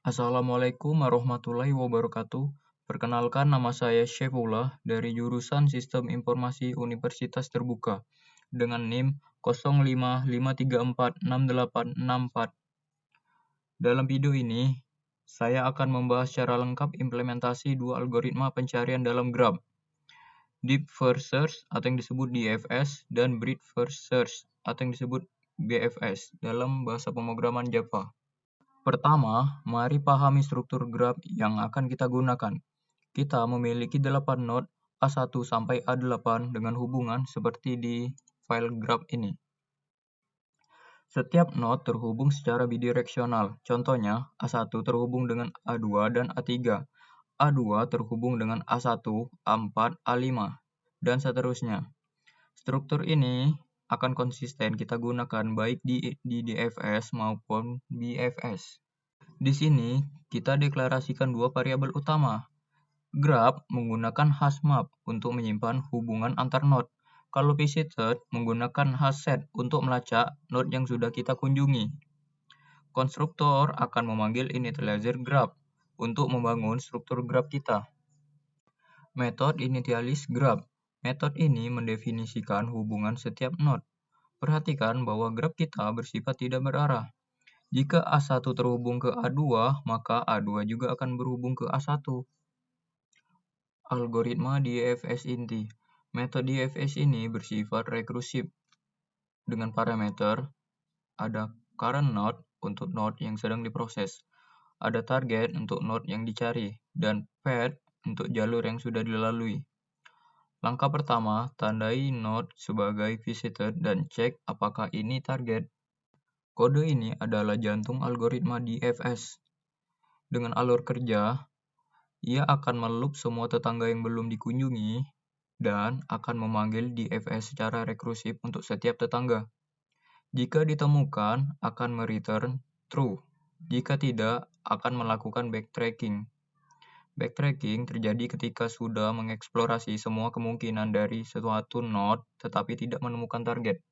Assalamualaikum warahmatullahi wabarakatuh. Perkenalkan, nama saya Syaifullah dari jurusan Sistem Informasi Universitas Terbuka dengan NIM 0553468864. Dalam video ini, saya akan membahas secara lengkap implementasi dua algoritma pencarian dalam graph, Deep First Search atau yang disebut DFS dan Breadth First Search atau yang disebut BFS dalam bahasa pemrograman Java. Pertama, mari pahami struktur graph yang akan kita gunakan. Kita memiliki 8 node A1 sampai A8 dengan hubungan seperti di file graph ini. Setiap node terhubung secara bidireksional. Contohnya, A1 terhubung dengan A2 dan A3. A2 terhubung dengan A1, A4, A5, dan seterusnya. Struktur ini akan konsisten kita gunakan baik di DFS maupun BFS. Di sini, kita deklarasikan dua variabel utama. Graph menggunakan hash map untuk menyimpan hubungan antar node. Kalau visited menggunakan hash set untuk melacak node yang sudah kita kunjungi. Konstruktor akan memanggil initializer graph untuk membangun struktur graph kita. Metode initialize graph. Metode ini mendefinisikan hubungan setiap node. Perhatikan bahwa graph kita bersifat tidak berarah. Jika A1 terhubung ke A2, maka A2 juga akan berhubung ke A1. Algoritma DFS inti. Metode DFS ini bersifat rekursif. Dengan parameter, ada current node untuk node yang sedang diproses, ada target untuk node yang dicari, dan path untuk jalur yang sudah dilalui. Langkah pertama, tandai node sebagai visited dan cek apakah ini target. Kode ini adalah jantung algoritma DFS. Dengan alur kerja, ia akan meloop semua tetangga yang belum dikunjungi dan akan memanggil DFS secara rekursif untuk setiap tetangga. Jika ditemukan, akan mereturn true. Jika tidak, akan melakukan backtracking. Backtracking terjadi ketika sudah mengeksplorasi semua kemungkinan dari suatu node tetapi tidak menemukan target.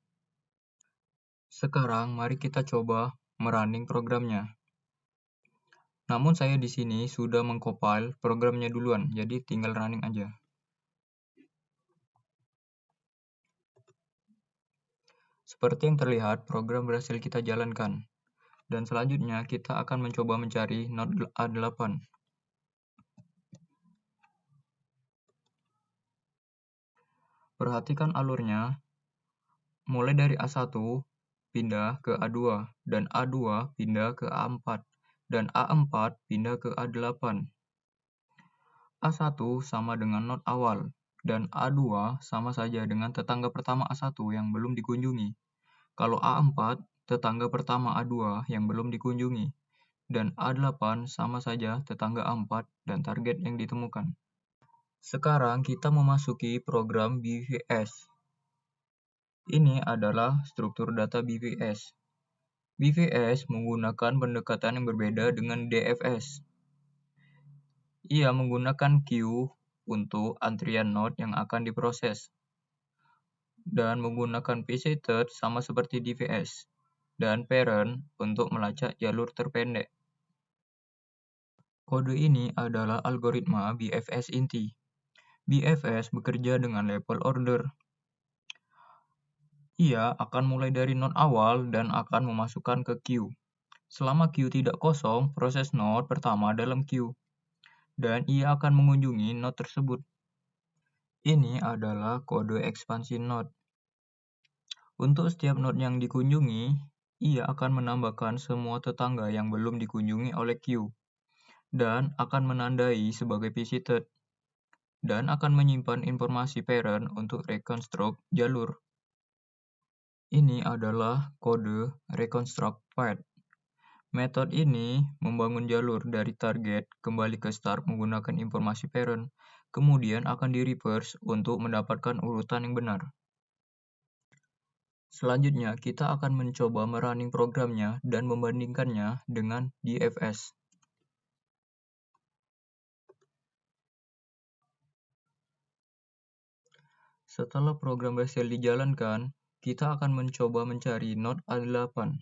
Sekarang mari kita coba merunning programnya. Namun saya di sini sudah mengcompile programnya duluan, jadi tinggal running aja. Seperti yang terlihat, program berhasil kita jalankan. Dan selanjutnya kita akan mencoba mencari node A8. Perhatikan alurnya, mulai dari A1 pindah ke A2, dan A2 pindah ke A4, dan A4 pindah ke A8. A1 sama dengan node awal, dan A2 sama saja dengan tetangga pertama A1 yang belum dikunjungi. Kalau A4, tetangga pertama A2 yang belum dikunjungi, dan A8 sama saja tetangga A4 dan target yang ditemukan. Sekarang kita memasuki program BVS. Ini adalah struktur data BVS. BVS menggunakan pendekatan yang berbeda dengan DFS. Ia menggunakan queue untuk antrian node yang akan diproses, dan menggunakan visited sama seperti DVS, dan parent untuk melacak jalur terpendek. Kode ini adalah algoritma BFS inti. BFS bekerja dengan level order. Ia akan mulai dari node awal dan akan memasukkan ke queue. Selama queue tidak kosong, proses node pertama dalam queue, dan ia akan mengunjungi node tersebut. Ini adalah kode ekspansi node. Untuk setiap node yang dikunjungi, ia akan menambahkan semua tetangga yang belum dikunjungi oleh queue, dan akan menandai sebagai visited, dan akan menyimpan informasi parent untuk reconstruct jalur. Ini adalah kode reconstruct path. Metode ini membangun jalur dari target kembali ke start menggunakan informasi parent, kemudian akan di-reverse untuk mendapatkan urutan yang benar. Selanjutnya, kita akan mencoba merunning programnya dan membandingkannya dengan DFS. Setelah program berhasil dijalankan, kita akan mencoba mencari node A8.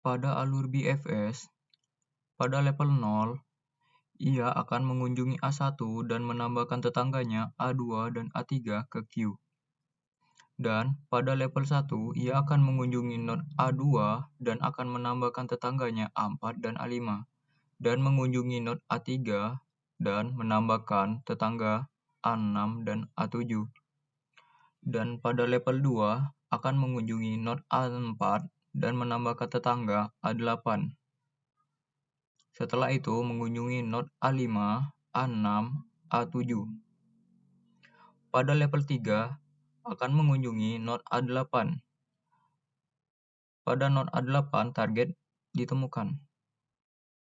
pada alur BFS, pada level 0, ia akan mengunjungi A1 dan menambahkan tetangganya A2 dan A3 ke Q. Dan pada level 1, ia akan mengunjungi node A2 dan akan menambahkan tetangganya A4 dan A5, dan mengunjungi node A3 dan menambahkan tetangga A6 dan A7. Dan pada level 2, akan mengunjungi node A4 dan menambahkan tetangga A8. Setelah itu mengunjungi node A5, A6, A7. Pada level 3, akan mengunjungi node A8. Pada node A8 target ditemukan.